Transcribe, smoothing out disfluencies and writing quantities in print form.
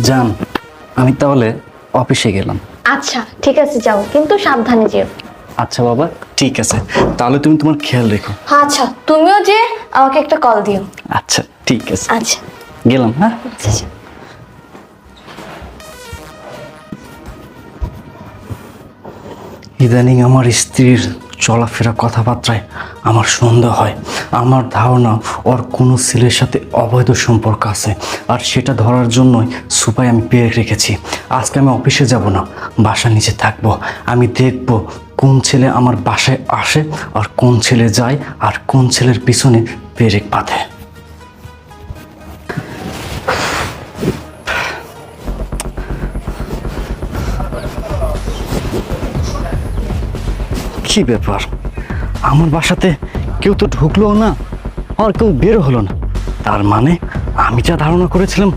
যান, আমি তাহলে অফিসে গেলাম। আচ্ছা ঠিক আছে, যাও কিন্তু সাবধানে যেও। আচ্ছা বাবা, ঠিক আছে, তাহলে তুমি তোমার খেয়াল রেখো। আচ্ছা তুমিও যে আমাকে একটা কল দিও। আচ্ছা ঠিক আছে, আচ্ছা গেলাম। হ্যাঁ, আচ্ছা। ইদানিং আমার স্ত্রীর চলাফেরা কথাবার্তায় আমার সন্দেহ হয়। আমার ধারণা ওর কোনো ছেলের সাথে অবৈধ সম্পর্ক আছে, আর সেটা ধরার জন্যই সুপাই আমি পেয়ে রেখেছি। আজকে আমি অফিসে যাব না, বাসার নিচে থাকবো। আমি দেখব কোন ছেলে আমার বাসায় আসে আর কোন ছেলে যায়, আর কোন ছেলের পিছনে পেরেক বাঁধে। কি ব্যাপার, আমার বাসাতে কেউ তো ঢুকলো না আর কেউ বের হলো না। তার মানে আমি যা ধারণা করেছিলাম